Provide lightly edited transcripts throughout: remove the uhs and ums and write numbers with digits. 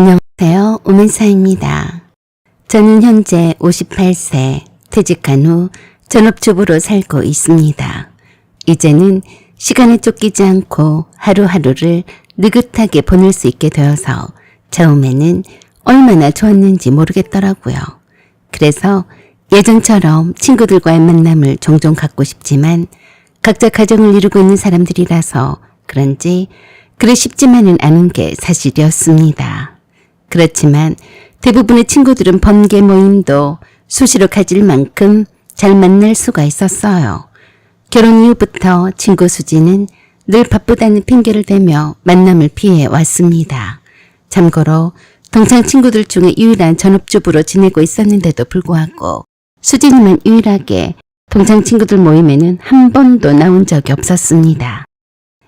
안녕하세요. 오면사입니다. 저는 현재 58세, 퇴직한 후 전업주부로 살고 있습니다. 이제는 시간에 쫓기지 않고 하루하루를 느긋하게 보낼 수 있게 되어서 처음에는 얼마나 좋았는지 모르겠더라고요. 그래서 예전처럼 친구들과의 만남을 종종 갖고 싶지만 각자 가정을 이루고 있는 사람들이라서 그런지 그리 쉽지만은 않은 게 사실이었습니다. 그렇지만 대부분의 친구들은 번개 모임도 수시로 가질 만큼 잘 만날 수가 있었어요. 결혼 이후부터 친구 수지는 늘 바쁘다는 핑계를 대며 만남을 피해 왔습니다. 참고로 동창 친구들 중에 유일한 전업주부로 지내고 있었는데도 불구하고 수진이만 유일하게 동창 친구들 모임에는 한 번도 나온 적이 없었습니다.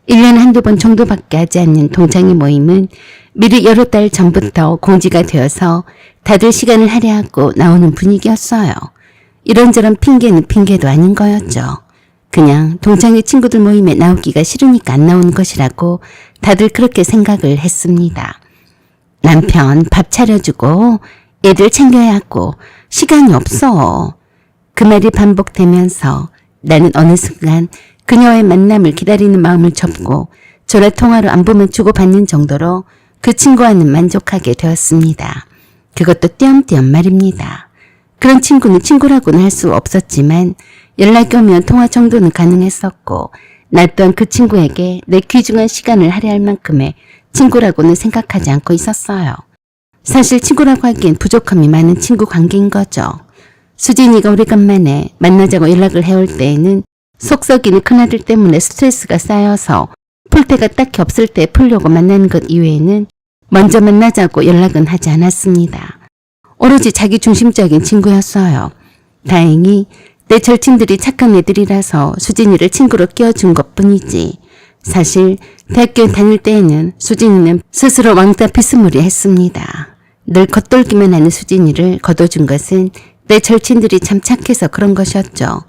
1년에 한두 번 정도밖에 하지 않는 동창회 모임은 미리 여러 달 전부터 공지가 되어서 다들 시간을 할애하고 나오는 분위기였어요. 이런저런 핑계는 핑계도 아닌 거였죠. 그냥 동창회 친구들 모임에 나오기가 싫으니까 안 나오는 것이라고 다들 그렇게 생각을 했습니다. 남편 밥 차려주고 애들 챙겨야 하고 시간이 없어. 그 말이 반복되면서 나는 어느 순간 그녀와의 만남을 기다리는 마음을 접고 전화통화로 안부만 주고받는 정도로 그 친구와는 만족하게 되었습니다. 그것도 띄엄띄엄 말입니다. 그런 친구는 친구라고는 할 수 없었지만 연락이 오면 통화 정도는 가능했었고 나 또한 그 친구에게 내 귀중한 시간을 할애할 만큼의 친구라고는 생각하지 않고 있었어요. 사실 친구라고 하기엔 부족함이 많은 친구 관계인 거죠. 수진이가 오래간만에 만나자고 연락을 해올 때에는 속 썩이는 큰아들 때문에 스트레스가 쌓여서 풀 데가 딱히 없을 때 풀려고 만나는 것 이외에는 먼저 만나자고 연락은 하지 않았습니다. 오로지 자기 중심적인 친구였어요. 다행히 내 절친들이 착한 애들이라서 수진이를 친구로 끼워준 것뿐이지 사실 대학교 다닐 때에는 수진이는 스스로 왕따 비스무리했습니다. 늘 겉돌기만 하는 수진이를 거둬준 것은 내 절친들이 참 착해서 그런 것이었죠.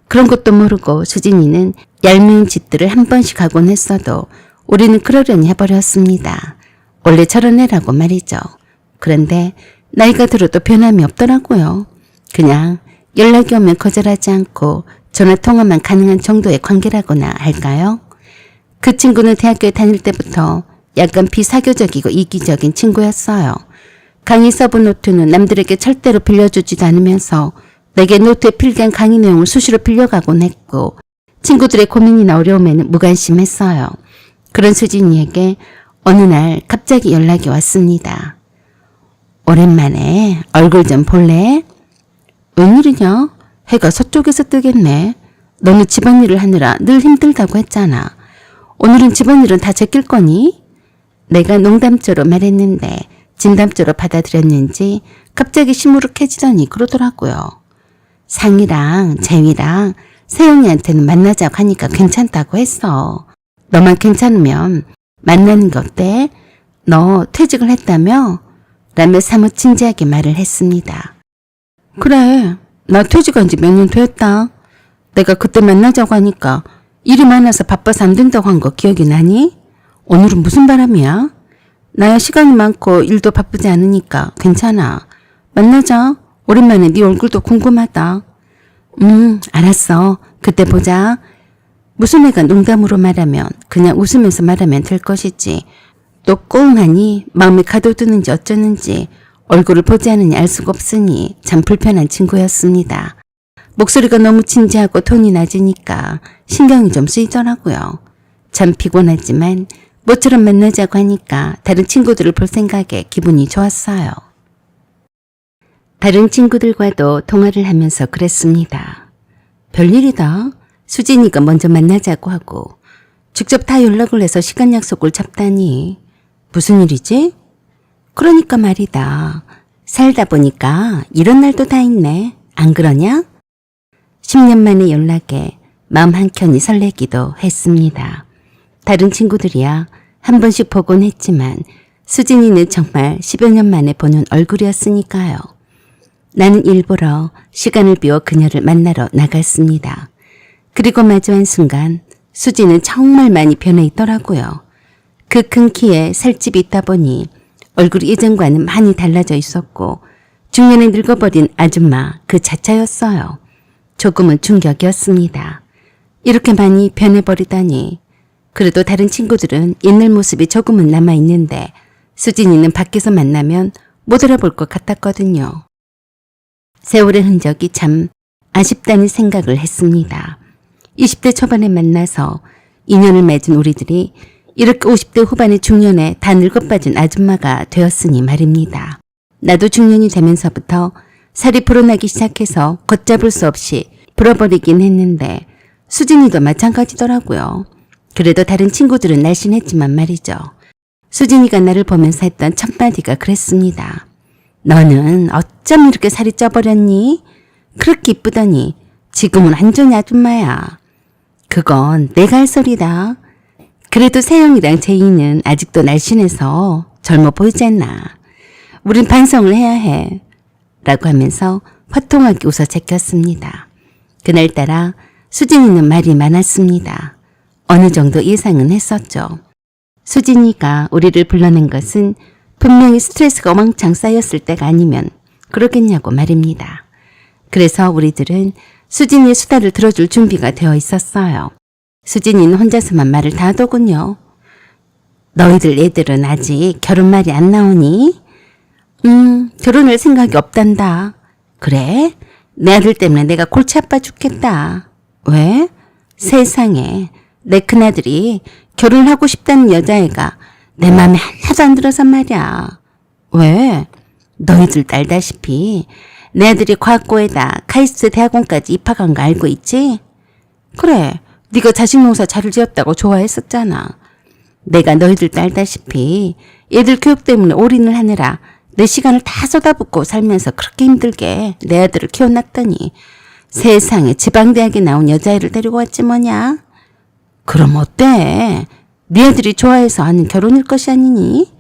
그런 것도 모르고 수진이는 얄미운 짓들을 한 번씩 하곤 했어도 우리는 그러려니 해버렸습니다. 원래 저런 애라고 말이죠. 그런데 나이가 들어도 변함이 없더라고요. 그냥 연락이 오면 거절하지 않고 전화통화만 가능한 정도의 관계라고나 할까요? 그 친구는 대학교에 다닐 때부터 약간 비사교적이고 이기적인 친구였어요. 강의 써본 노트는 남들에게 절대로 빌려주지도 않으면서 내게 노트에 필기한 강의 내용을 수시로 빌려가곤 했고 친구들의 고민이나 어려움에는 무관심했어요. 그런 수진이에게 어느 날 갑자기 연락이 왔습니다. 오랜만에 얼굴 좀 볼래? 웬일이냐? 해가 서쪽에서 뜨겠네. 너는 집안일을 하느라 늘 힘들다고 했잖아. 오늘은 집안일은 다 제낄 거니? 내가 농담조로 말했는데 진담조로 받아들였는지 갑자기 시무룩해지더니 그러더라고요. 상이랑 재위랑 세영이한테는 만나자고 하니까 괜찮다고 했어. 너만 괜찮으면 만나는 게 어때? 너 퇴직을 했다며? 라며 사뭇 진지하게 말을 했습니다. 그래, 나 퇴직한 지 몇 년 됐다. 내가 그때 만나자고 하니까 일이 많아서 바빠서 안 된다고 한 거 기억이 나니? 오늘은 무슨 바람이야? 나야 시간이 많고 일도 바쁘지 않으니까 괜찮아. 만나자. 오랜만에 네 얼굴도 궁금하다. 알았어. 그때 보자. 무슨 애가 농담으로 말하면 그냥 웃으면서 말하면 될 것이지. 또 꽁하니 마음에 가둬두는지 어쩌는지 얼굴을 보지 않으니 알 수가 없으니 참 불편한 친구였습니다. 목소리가 너무 진지하고 톤이 낮으니까 신경이 좀 쓰이더라고요. 참 피곤하지만 모처럼 만나자고 하니까 다른 친구들을 볼 생각에 기분이 좋았어요. 다른 친구들과도 통화를 하면서 그랬습니다. 별일이다. 수진이가 먼저 만나자고 하고 직접 다 연락을 해서 시간 약속을 잡다니. 무슨 일이지? 그러니까 말이다. 살다 보니까 이런 날도 다 있네. 안 그러냐? 10년 만에 연락에 마음 한켠이 설레기도 했습니다. 다른 친구들이야 한 번씩 보곤 했지만 수진이는 정말 10여 년 만에 보는 얼굴이었으니까요. 나는 일부러 시간을 비워 그녀를 만나러 나갔습니다. 그리고 마주한 순간 수지는 정말 많이 변해 있더라고요. 그 큰 키에 살집이 있다 보니 얼굴이 예전과는 많이 달라져 있었고 중년에 늙어버린 아줌마 그 자체였어요. 조금은 충격이었습니다. 이렇게 많이 변해버리다니. 그래도 다른 친구들은 옛날 모습이 조금은 남아있는데 수진이는 밖에서 만나면 못 알아볼 것 같았거든요. 세월의 흔적이 참 아쉽다는 생각을 했습니다. 20대 초반에 만나서 인연을 맺은 우리들이 이렇게 50대 후반의 중년에 다 늙어빠진 아줌마가 되었으니 말입니다. 나도 중년이 되면서부터 살이 불어나기 시작해서 걷잡을 수 없이 불어버리긴 했는데 수진이도 마찬가지더라고요. 그래도 다른 친구들은 날씬했지만 말이죠. 수진이가 나를 보면서 했던 첫 마디가 그랬습니다. 너는 어쩜 이렇게 살이 쪄버렸니? 그렇게 이쁘더니 지금은 완전히 아줌마야. 그건 내가 할 소리다. 그래도 세영이랑 제이는 아직도 날씬해서 젊어 보이지 않나. 우린 반성을 해야 해. 라고 하면서 화통하게 웃어 제꼈습니다. 그날따라 수진이는 말이 많았습니다. 어느 정도 예상은 했었죠. 수진이가 우리를 불러낸 것은 분명히 스트레스가 왕창 쌓였을 때가 아니면 그러겠냐고 말입니다. 그래서 우리들은 수진이의 수다를 들어줄 준비가 되어 있었어요. 수진이는 혼자서만 말을 다 하더군요. 너희들 애들은 아직 결혼 말이 안 나오니? 결혼할 생각이 없단다. 그래? 내 아들 때문에 내가 골치 아파 죽겠다. 왜? 세상에 내 큰아들이 결혼하고 싶다는 여자애가 내 맘에 하나도 안 들어서 말이야. 왜? 너희들 알다시피 내 아들이 과학고에다 카이스트 대학원까지 입학한 거 알고 있지? 그래, 네가 자식 농사 잘 지었다고 좋아했었잖아. 내가 너희들도 알다시피 얘들 교육 때문에 올인을 하느라 내 시간을 다 쏟아붓고 살면서 그렇게 힘들게 내 아들을 키워놨더니 세상에 지방대학에 나온 여자애를 데리고 왔지 뭐냐? 그럼 어때? 네 아들이 좋아해서 하는 결혼일 것이 아니니?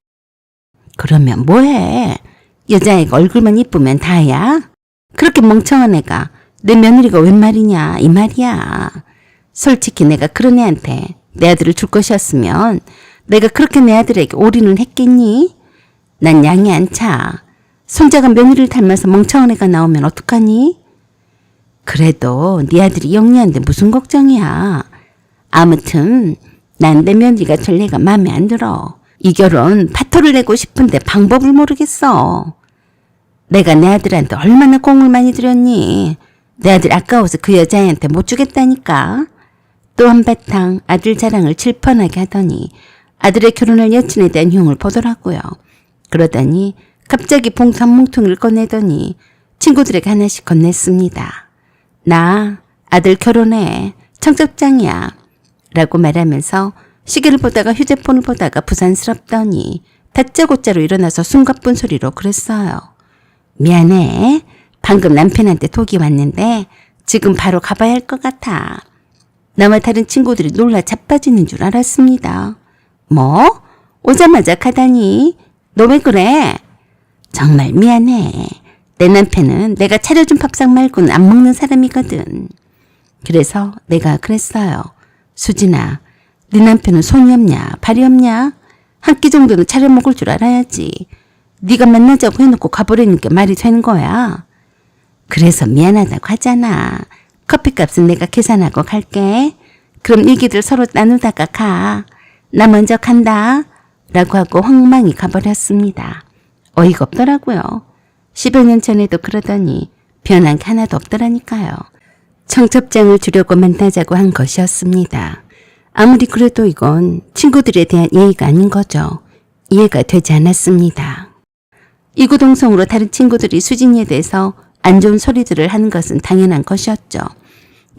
그러면 뭐해? 여자애가 얼굴만 이쁘면 다야? 그렇게 멍청한 애가 내 며느리가 웬 말이냐 이 말이야. 솔직히 내가 그런 애한테 내 아들을 줄 것이었으면 내가 그렇게 내 아들에게 올인을 했겠니? 난 양이 안 차. 손자가 며느리를 닮아서 멍청한 애가 나오면 어떡하니? 그래도 네 아들이 영리한데 무슨 걱정이야. 아무튼 난 내 며느리가 될 애가 마음에 안 들어. 이 결혼 파토를 내고 싶은데 방법을 모르겠어. 내가 내 아들한테 얼마나 공을 많이 들였니? 내 아들 아까워서 그 여자애한테 못 주겠다니까. 또 한바탕 아들 자랑을 질펀하게 하더니 아들의 결혼할 여친에 대한 흉을 보더라고요. 그러더니 갑자기 봉투 한 뭉텅이를 꺼내더니 친구들에게 하나씩 건넸습니다. 나 아들 결혼해. 청첩장이야. 라고 말하면서 시계를 보다가 휴대폰을 보다가 부산스럽더니 다짜고짜로 일어나서 숨가쁜 소리로 그랬어요. 미안해. 방금 남편한테 톡이 왔는데 지금 바로 가봐야 할 것 같아. 나와 다른 친구들이 놀라 자빠지는 줄 알았습니다. 뭐? 오자마자 가다니? 너 왜 그래? 정말 미안해. 내 남편은 내가 차려준 밥상 말고는 안 먹는 사람이거든. 그래서 내가 그랬어요. 수진아, 네 남편은 손이 없냐? 발이 없냐? 한 끼 정도는 차려 먹을 줄 알아야지. 네가 만나자고 해놓고 가버리는 게 말이 되는 거야. 그래서 미안하다고 하잖아. 커피값은 내가 계산하고 갈게. 그럼 얘기들 서로 나누다가 가. 나 먼저 간다. 라고 하고 황망히 가버렸습니다. 어이가 없더라고요. 10여 년 전에도 그러더니 변한 게 하나도 없더라니까요. 청첩장을 주려고 만나자고 한 것이었습니다. 아무리 그래도 이건 친구들에 대한 예의가 아닌 거죠. 이해가 되지 않았습니다. 이구동성으로 다른 친구들이 수진이에 대해서 안 좋은 소리들을 하는 것은 당연한 것이었죠.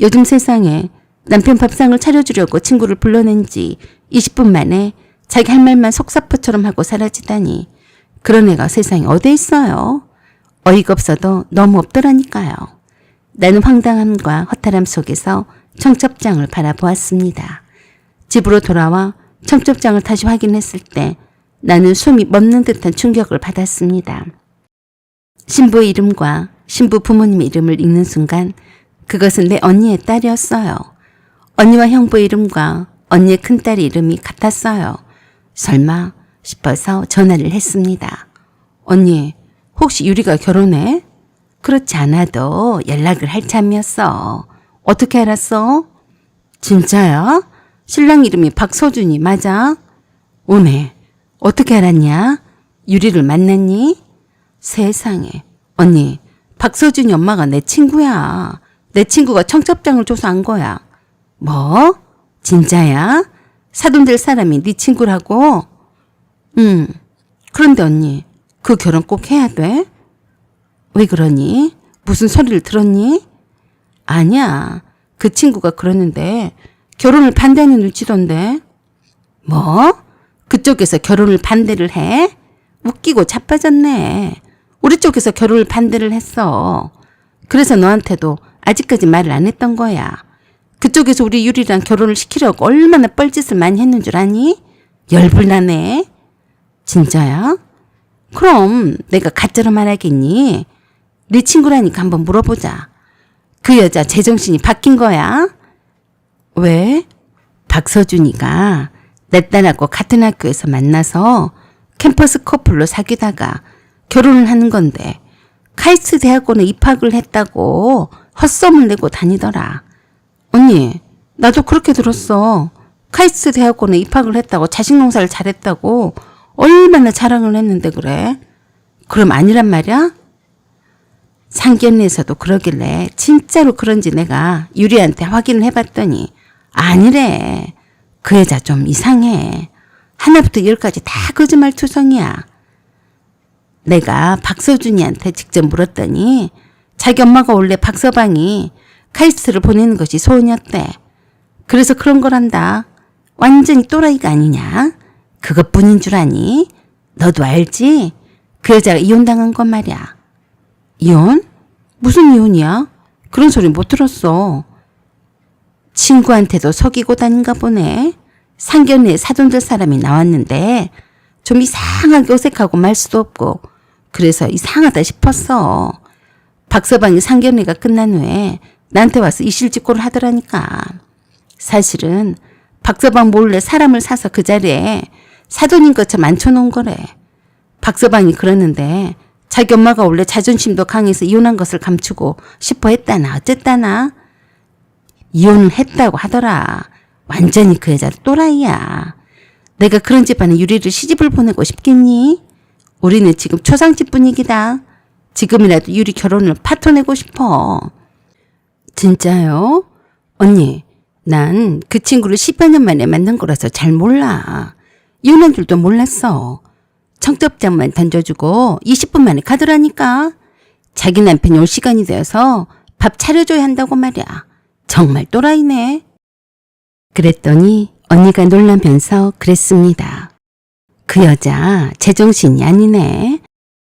요즘 세상에 남편 밥상을 차려주려고 친구를 불러낸 지 20분 만에 자기 할 말만 속사포처럼 하고 사라지다니 그런 애가 세상에 어디 있어요? 어이가 없어도 너무 없더라니까요. 나는 황당함과 허탈함 속에서 청첩장을 바라보았습니다. 집으로 돌아와 청첩장을 다시 확인했을 때 나는 숨이 멎는 듯한 충격을 받았습니다. 신부의 이름과 신부 부모님의 이름을 읽는 순간 그것은 내 언니의 딸이었어요. 언니와 형부의 이름과 언니의 큰딸의 이름이 같았어요. 설마 싶어서 전화를 했습니다. 언니, 혹시 유리가 결혼해? 그렇지 않아도 연락을 할 참이었어. 어떻게 알았어? 진짜야? 신랑 이름이 박서준이 맞아? 오네. 어떻게 알았냐? 유리를 만났니? 세상에. 언니, 박서준이 엄마가 내 친구야. 내 친구가 청첩장을 줘서 안 거야. 뭐? 진짜야? 사돈 될 사람이 네 친구라고? 그런데 언니, 그 결혼 꼭 해야 돼? 왜 그러니? 무슨 소리를 들었니? 아니야. 그 친구가 그러는데 결혼을 반대하는 눈치던데. 뭐? 그쪽에서 결혼을 반대를 해? 웃기고 자빠졌네. 우리 쪽에서 결혼을 반대를 했어. 그래서 너한테도 아직까지 말을 안 했던 거야. 그쪽에서 우리 유리랑 결혼을 시키려고 얼마나 뻘짓을 많이 했는 줄 아니? 열불나네. 진짜야? 그럼 내가 가짜로 말하겠니? 네 친구라니까 한번 물어보자. 그 여자 제정신이 바뀐 거야? 왜? 박서준이가 내 딸하고 같은 학교에서 만나서 캠퍼스 커플로 사귀다가 결혼을 하는 건데 카이스트 대학원에 입학을 했다고 헛소문을 내고 다니더라. 언니, 나도 그렇게 들었어. 카이스트 대학원에 입학을 했다고 자식 농사를 잘했다고 얼마나 자랑을 했는데 그래? 그럼 아니란 말이야? 상견례에서도 그러길래 진짜로 그런지 내가 유리한테 확인을 해봤더니 아니래. 그 여자 좀 이상해. 하나부터 열까지 다 거짓말 투성이야. 내가 박서준이한테 직접 물었더니 자기 엄마가 원래 박서방이 카이스트를 보내는 것이 소원이었대. 그래서 그런 거란다. 완전히 또라이가 아니냐? 그것뿐인 줄 아니? 너도 알지? 그 여자가 이혼당한 건 말이야. 이혼? 무슨 이혼이야? 그런 소리 못 들었어. 친구한테도 속이고 다닌가 보네. 상견례에 사돈들 사람이 나왔는데 좀 이상하게 어색하고 말 수도 없고 그래서 이상하다 싶었어. 박서방이 상견례가 끝난 후에 나한테 와서 이실직고를 하더라니까. 사실은 박서방 몰래 사람을 사서 그 자리에 사돈인 것처럼 앉혀놓은 거래. 박서방이 그러는데 자기 엄마가 원래 자존심도 강해서 이혼한 것을 감추고 싶어 했다나 어쨌다나. 이혼을 했다고 하더라. 완전히 그 여자 또라이야. 내가 그런 집안에 유리를 시집을 보내고 싶겠니? 우리는 지금 초상집 분위기다. 지금이라도 유리 결혼을 파토내고 싶어. 진짜요? 언니, 난 그 친구를 10여 년 만에 만난 거라서 잘 몰라. 이혼한 줄도 몰랐어. 청첩장만 던져주고 20분 만에 가더라니까. 자기 남편이 올 시간이 되어서 밥 차려줘야 한다고 말이야. 정말 또라이네. 그랬더니 언니가 놀라면서 그랬습니다. 그 여자 제정신이 아니네.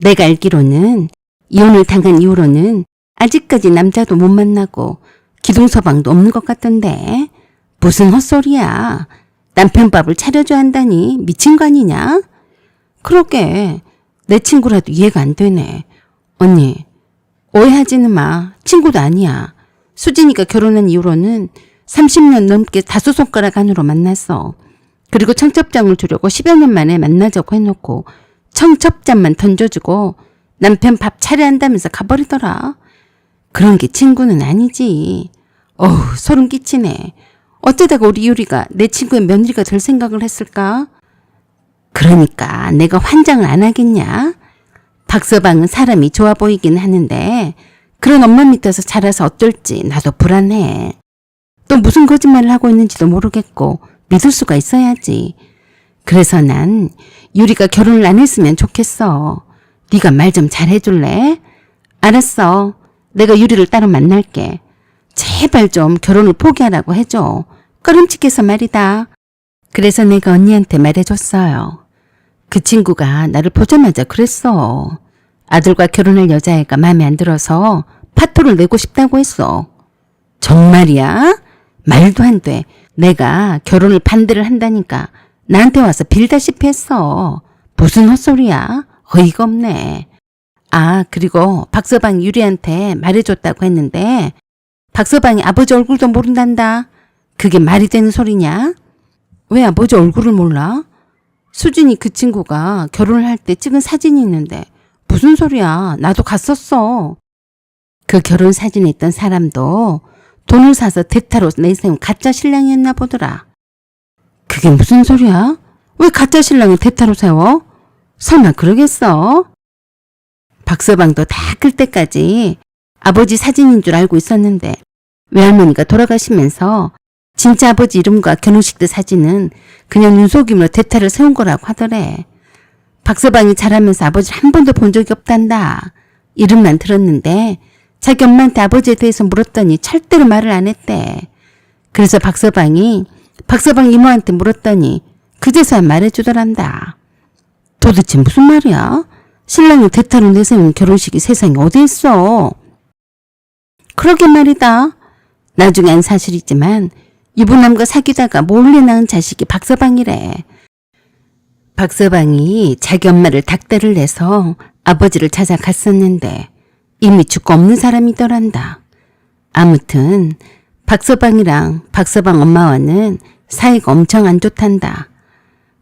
내가 알기로는 이혼을 당한 이후로는 아직까지 남자도 못 만나고 기둥서방도 없는 것 같던데. 무슨 헛소리야. 남편 밥을 차려줘야 한다니 미친 거 아니냐? 그러게 내 친구라도 이해가 안 되네. 언니, 오해하지는 마. 친구도 아니야. 수진이가 결혼한 이후로는 30년 넘게 5손가락 안으로 만났어. 그리고 청첩장을 주려고 10여 년 만에 만나자고 해놓고 청첩장만 던져주고 남편 밥 차려야 한다면서 가버리더라. 그런 게 친구는 아니지. 어우, 소름 끼치네. 어쩌다가 우리 유리가 내 친구의 며느리가 될 생각을 했을까? 그러니까 내가 환장을 안 하겠냐? 박서방은 사람이 좋아 보이긴 하는데 그런 엄마 밑에서 자라서 어떨지 나도 불안해. 또 무슨 거짓말을 하고 있는지도 모르겠고 믿을 수가 있어야지. 그래서 난 유리가 결혼을 안 했으면 좋겠어. 네가 말 좀 잘해줄래? 알았어. 내가 유리를 따로 만날게. 제발 좀 결혼을 포기하라고 해줘. 꺼림칙해서 말이다. 그래서 내가 언니한테 말해줬어요. 그 친구가 나를 보자마자 그랬어. 아들과 결혼할 여자애가 마음에 안 들어서 파토를 내고 싶다고 했어. 정말이야? 말도 안 돼. 내가 결혼을 반대를 한다니까 나한테 와서 빌다시피 했어. 무슨 헛소리야? 어이가 없네. 아, 그리고 박서방 유리한테 말해줬다고 했는데 박서방이 아버지 얼굴도 모른단다. 그게 말이 되는 소리냐? 왜 아버지 얼굴을 몰라? 수진이 그 친구가 결혼을 할 때 찍은 사진이 있는데 무슨 소리야. 나도 갔었어. 그 결혼 사진에 있던 사람도 돈을 사서 대타로 내세운 가짜 신랑이었나 보더라. 그게 무슨 소리야? 왜 가짜 신랑을 대타로 세워? 설마 그러겠어? 박서방도 다 클 때까지 아버지 사진인 줄 알고 있었는데 외할머니가 돌아가시면서 진짜 아버지 이름과 결혼식 때 사진은 그냥 눈속임으로 대타를 세운 거라고 하더래. 박서방이 자라면서 아버지를 한 번도 본 적이 없단다. 이름만 들었는데 자기 엄마한테 아버지에 대해서 물었더니 절대로 말을 안 했대. 그래서 박서방 이모한테 물었더니 그제서야 말해주더란다. 도대체 무슨 말이야? 신랑이 대타로 내세운 결혼식이 세상에 어디 있어? 그러게 말이다. 나중에 안 사실이지만 유부남과 사귀다가 몰래 낳은 자식이 박서방이래. 박서방이 자기 엄마를 닥달을 내서 아버지를 찾아갔었는데 이미 죽고 없는 사람이더란다. 아무튼 박서방이랑 박서방 엄마와는 사이가 엄청 안 좋단다.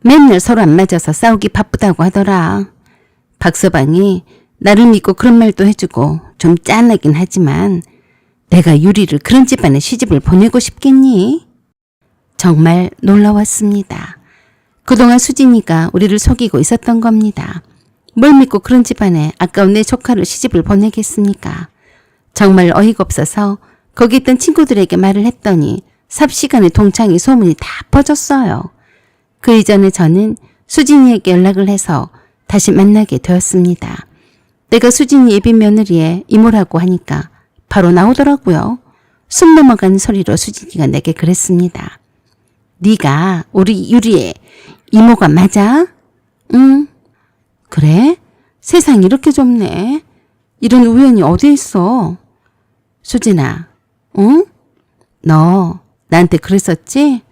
맨날 서로 안 맞아서 싸우기 바쁘다고 하더라. 박서방이 나를 믿고 그런 말도 해주고 좀 짠하긴 하지만 내가 유리를 그런 집안에 시집을 보내고 싶겠니? 정말 놀라웠습니다. 그동안 수진이가 우리를 속이고 있었던 겁니다. 뭘 믿고 그런 집안에 아까운 내 조카를 시집을 보내겠습니까? 정말 어이가 없어서 거기 있던 친구들에게 말을 했더니 삽시간에 동창이 소문이 다 퍼졌어요. 그 이전에 저는 수진이에게 연락을 해서 다시 만나게 되었습니다. 내가 수진이 예비 며느리의 이모라고 하니까 바로 나오더라고요. 숨 넘어가는 소리로 수진이가 내게 그랬습니다. 네가 우리 유리의 이모가 맞아? 응. 그래? 세상이 이렇게 좁네. 이런 우연이 어디 있어? 수진아, 응? 너 나한테 그랬었지?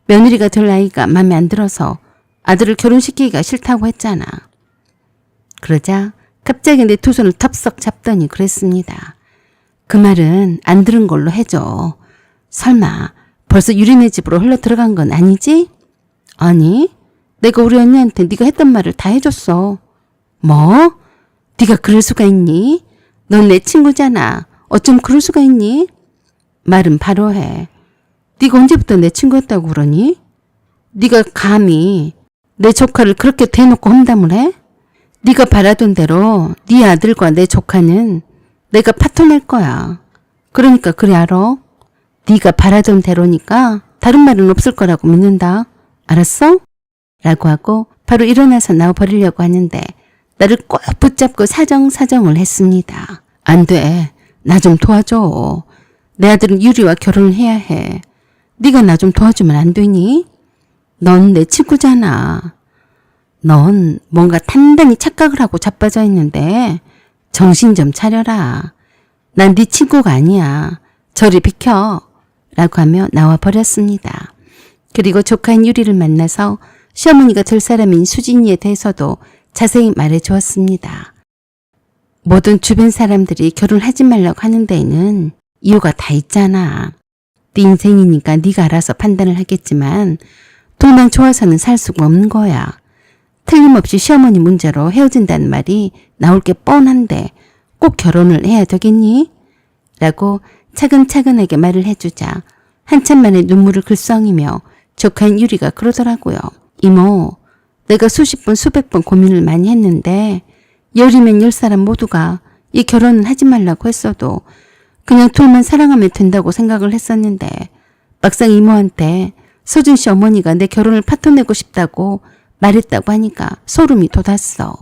며느리가 될 나이가 마음에 안 들어서 아들을 결혼시키기가 싫다고 했잖아. 그러자 갑자기 내 두 손을 덥석 잡더니 그랬습니다. 그 말은 안 들은 걸로 해줘. 설마 벌써 유리네 집으로 흘러 들어간 건 아니지? 아니, 내가 우리 언니한테 네가 했던 말을 다 해줬어. 뭐? 네가 그럴 수가 있니? 넌 내 친구잖아. 어쩜 그럴 수가 있니? 말은 바로 해. 네가 언제부터 내 친구였다고 그러니? 네가 감히 내 조카를 그렇게 대놓고 험담을 해? 네가 바라던 대로 네 아들과 내 조카는 내가 파토낼 거야. 그러니까 그래 알아? 네가 바라던 대로니까 다른 말은 없을 거라고 믿는다. 알았어? 라고 하고 바로 일어나서 나와버리려고 하는데 나를 꼭 붙잡고 사정을 했습니다. 안 돼. 나 좀 도와줘. 내 아들은 유리와 결혼을 해야 해. 네가 나 좀 도와주면 안 되니? 넌 내 친구잖아. 넌 뭔가 단단히 착각을 하고 자빠져 있는데 정신 좀 차려라. 난 네 친구가 아니야. 저리 비켜. 라고 하며 나와 버렸습니다. 그리고 조카인 유리를 만나서 시어머니가 될 사람인 수진이에 대해서도 자세히 말해 주었습니다. 모든 주변 사람들이 결혼하지 말라고 하는 데에는 이유가 다 있잖아. 네 인생이니까 네가 알아서 판단을 하겠지만 돈만 좋아서는 살 수가 없는 거야. 틀림없이 시어머니 문제로 헤어진다는 말이 나올 게 뻔한데 꼭 결혼을 해야 되겠니? 라고 차근차근하게 말을 해주자 한참 만에 눈물을 글썽이며 조카인 유리가 그러더라고요. 이모, 내가 수십 번 수백 번 고민을 많이 했는데 10이면 10사람 모두가 이 결혼은 하지 말라고 했어도 그냥 둘만 사랑하면 된다고 생각을 했었는데 막상 이모한테 서준 씨 어머니가 내 결혼을 파토내고 싶다고 말했다고 하니까 소름이 돋았어.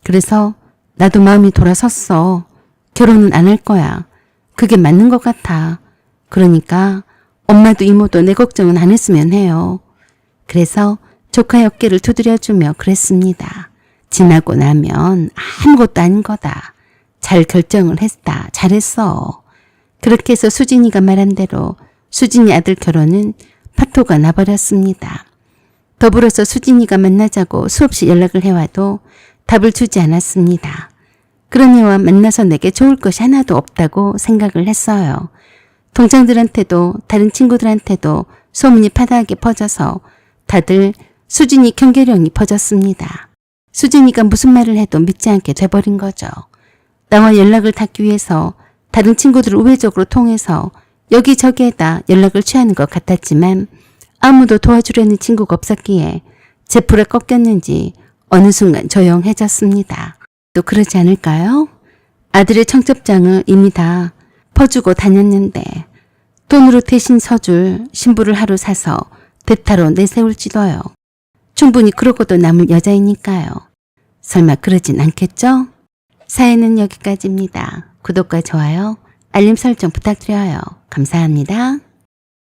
그래서 나도 마음이 돌아섰어. 결혼은 안 할 거야. 그게 맞는 것 같아. 그러니까 엄마도 이모도 내 걱정은 안 했으면 해요. 그래서 조카의 어깨를 두드려주며 그랬습니다. 지나고 나면 아무것도 아닌 거다. 잘 결정을 했다. 잘했어. 그렇게 해서 수진이가 말한 대로 수진이 아들 결혼은 파토가 나버렸습니다. 더불어서 수진이가 만나자고 수없이 연락을 해와도 답을 주지 않았습니다. 그런 애와 만나서 내게 좋을 것이 하나도 없다고 생각을 했어요. 동창들한테도 다른 친구들한테도 소문이 파다하게 퍼져서 다들 수진이 경계령이 퍼졌습니다. 수진이가 무슨 말을 해도 믿지 않게 돼버린 거죠. 나와 연락을 닿기 위해서 다른 친구들을 우회적으로 통해서 여기저기에다 연락을 취하는 것 같았지만 아무도 도와주려는 친구가 없었기에 제 풀에 꺾였는지 어느 순간 조용해졌습니다. 또 그러지 않을까요? 아들의 청첩장을 이미 다 퍼주고 다녔는데 돈으로 대신 서줄 신부를 하루 사서 대타로 내세울지도요. 충분히 그러고도 남을 여자이니까요. 설마 그러진 않겠죠? 사연은 여기까지입니다. 구독과 좋아요, 알림 설정 부탁드려요. 감사합니다.